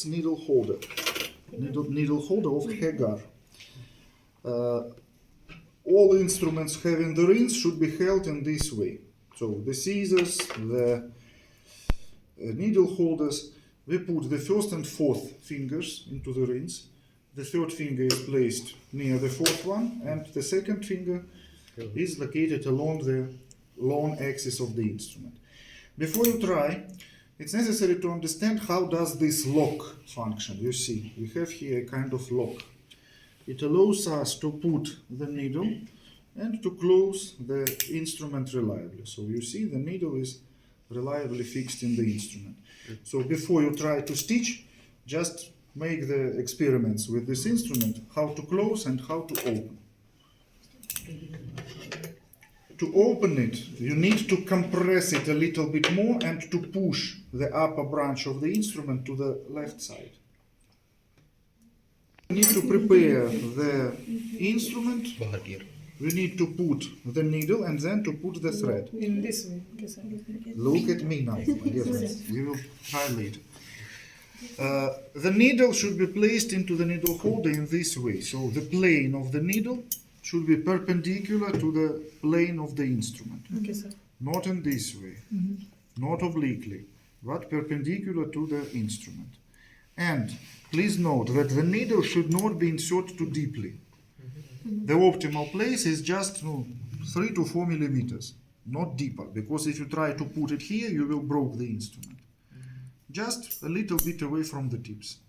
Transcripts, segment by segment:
needle holder, needle holder of Hagar. All instruments having the rings should be held in this way. So the scissors, the needle holders, we put the first and fourth fingers into the rings. The third finger is placed near the fourth one, and the second finger is located along the long axis of the instrument. Before you try, it's necessary to understand how does this lock function. You see, we have here a kind of lock. It allows us to put the needle and to close the instrument reliably. So you see the needle is reliably fixed in the instrument. So before you try to stitch, just make the experiments with this instrument, how to close and how to open. To open it, you need to compress it a little bit more and to push the upper branch of the instrument to the left side. We need to prepare the instrument. We need to put the needle and then to put the thread. In this way. Look at me now, my dear friends. We will try later. The needle should be placed into the needle holder in this way. So the plane of the needle should be perpendicular to the plane of the instrument. Okay, sir. Not in this way, not obliquely, but perpendicular to the instrument. And please note that the needle should not be inserted too deeply. The optimal place is just 3 to 4 millimeters, not deeper, because if you try to put it here, you will break the instrument. Just a little bit away from the tips.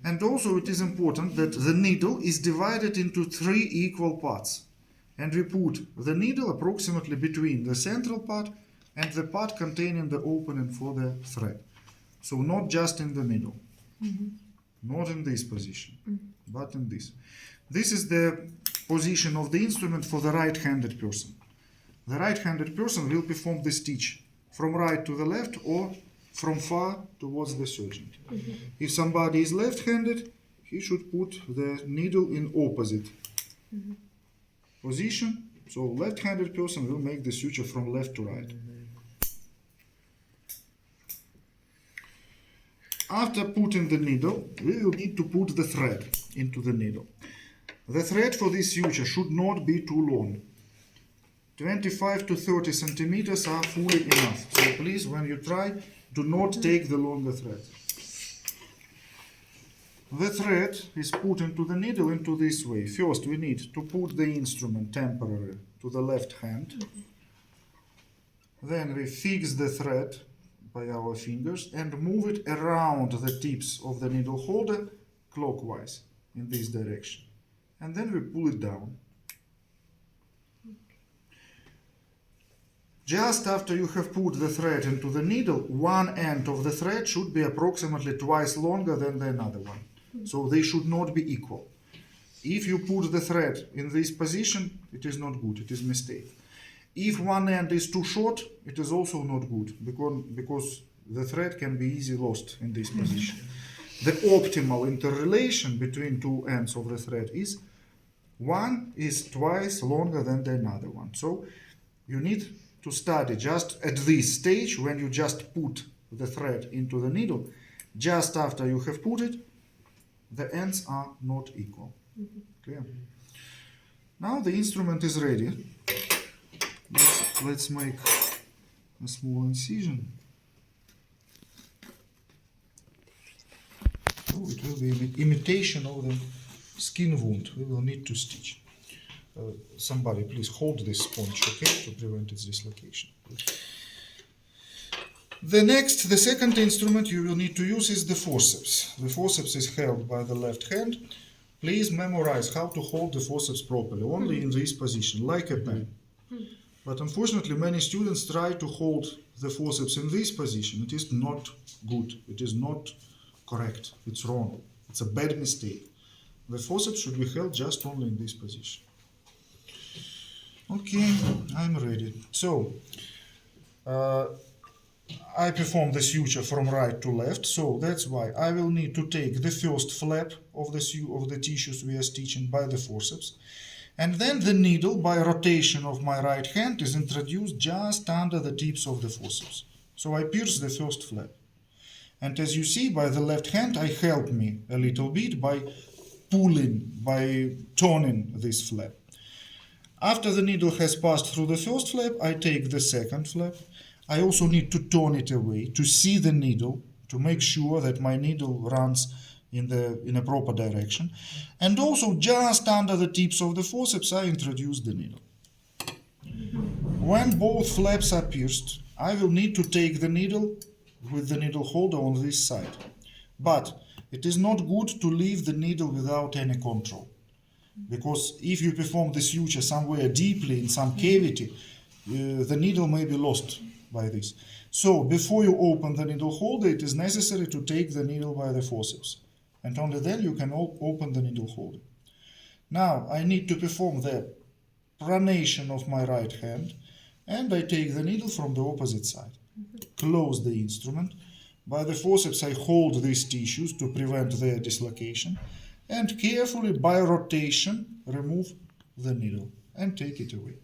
And also it is important that the needle is divided into 3 equal parts. And we put the needle approximately between the central part and the part containing the opening for the thread. So not just in the middle. Not in this position, but in this. This is the position of the instrument for the right-handed person. The right-handed person will perform the stitch from right to the left or from far towards the surgeon. If somebody is left-handed, he should put the needle in opposite position. So left-handed person will make the suture from left to right. After putting the needle, we will need to put the thread into the needle. The thread for this suture should not be too long. 25 to 30 centimeters are fully enough. So please, when you try, do not take the longer thread. The thread is put into the needle into this way. First, we need to put the instrument temporarily to the left hand. Then we fix the thread by our fingers and move it around the tips of the needle holder clockwise in this direction. And then we pull it down. Just after you have put the thread into the needle, one end of the thread should be approximately twice longer than the another one. So they should not be equal. If you put the thread in this position, it is not good, it is a mistake. If one end is too short, it is also not good, because the thread can be easily lost in this position. The optimal interrelation between two ends of the thread is one is twice longer than the another one. So you need to study just at this stage, when you just put the thread into the needle, just after you have put it, the ends are not equal. Clear? Now the instrument is ready. Let's make a small incision. Oh, it will be an imitation of the skin wound. We will need to stitch. Somebody please hold this sponge, okay, to prevent its dislocation. The second instrument you will need to use is the forceps. The forceps is held by the left hand. Please memorize how to hold the forceps properly, only in this position, like a pen. But unfortunately, many students try to hold the forceps in this position. It is not good. It is not correct. It's wrong. It's a bad mistake. The forceps should be held just only in this position. Okay, I'm ready. So, I perform the suture from right to left, so that's why I will need to take the first flap of the tissues we are stitching by the forceps, and then the needle, by rotation of my right hand, is introduced just under the tips of the forceps. So I pierce the first flap. And as you see, by the left hand, I help me a little bit by pulling, by turning this flap. After the needle has passed through the first flap, I take the second flap. I also need to turn it away to see the needle, to make sure that my needle runs in a proper direction. And also just under the tips of the forceps, I introduce the needle. When both flaps are pierced, I will need to take the needle with the needle holder on this side. But it is not good to leave the needle without any control. Because if you perform the suture somewhere deeply in some cavity, the needle may be lost by this. So before you open the needle holder, it is necessary to take the needle by the forceps. And only then you can open the needle holder. Now I need to perform the pronation of my right hand, and I take the needle from the opposite side. Close the instrument. By the forceps I hold these tissues to prevent their dislocation, and carefully by rotation remove the needle and take it away.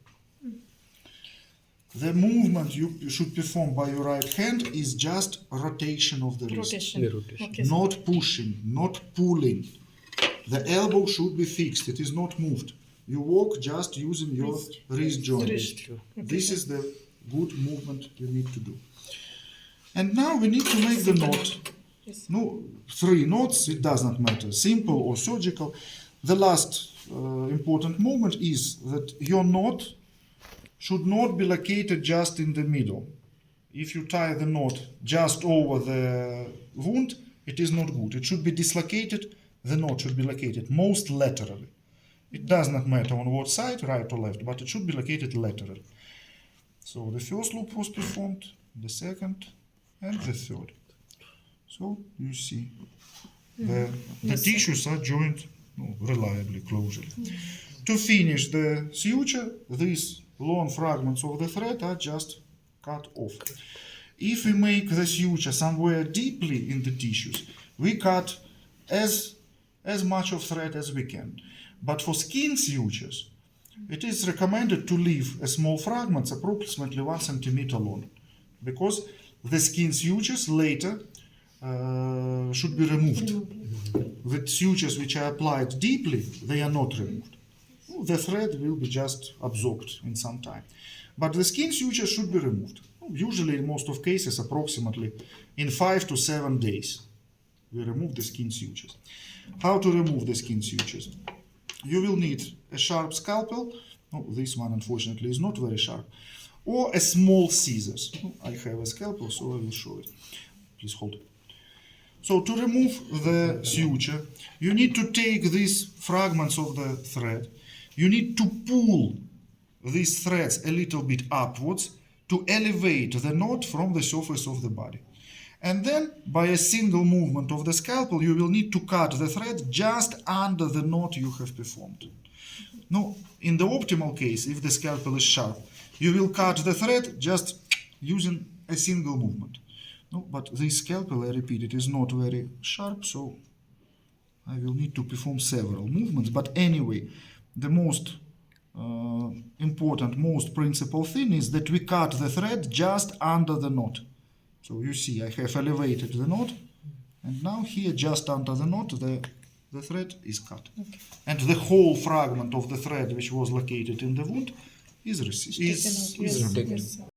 The movement you should perform by your right hand is just rotation of the wrist. Okay. Not pushing, not pulling. The elbow should be fixed, it is not moved. You walk just using your wrist joint. Okay. This is the good movement you need to do. And now we need to make the knot. Yes. No, 3 knots, it does not matter, simple or surgical. The last important moment is that your knot should not be located just in the middle. If you tie the knot just over the wound, it is not good. It should be dislocated, the knot should be located most laterally. It does not matter on what side, right or left, but it should be located laterally. So the first loop was performed, the second, and the third. So you see, the tissues are joined reliably, closely. To finish the suture, these long fragments of the thread are just cut off. If we make the suture somewhere deeply in the tissues, we cut as much of thread as we can. But for skin sutures, it is recommended to leave a small fragments approximately 1 centimeter long, because the skin sutures later should be removed. The sutures which are applied deeply, they are not removed. The thread will be just absorbed in some time. But the skin sutures should be removed. Usually in most of cases, approximately in 5 to 7 days, we remove the skin sutures. How to remove the skin sutures? You will need a sharp scalpel. This one unfortunately is not very sharp. Or a small scissors. I have a scalpel, so I will show it. Please hold it. So to remove the suture, you need to take these fragments of the thread. You need to pull these threads a little bit upwards to elevate the knot from the surface of the body. And then, by a single movement of the scalpel, you will need to cut the thread just under the knot you have performed. Now, in the optimal case, if the scalpel is sharp, you will cut the thread just using a single movement. No, but this scalpel, I repeat, it is not very sharp, so I will need to perform several movements. But anyway, the most important, most principal thing is that we cut the thread just under the knot. So you see, I have elevated the knot, and now here, just under the knot, the thread is cut. Okay. And the whole fragment of the thread which was located in the wound is removed.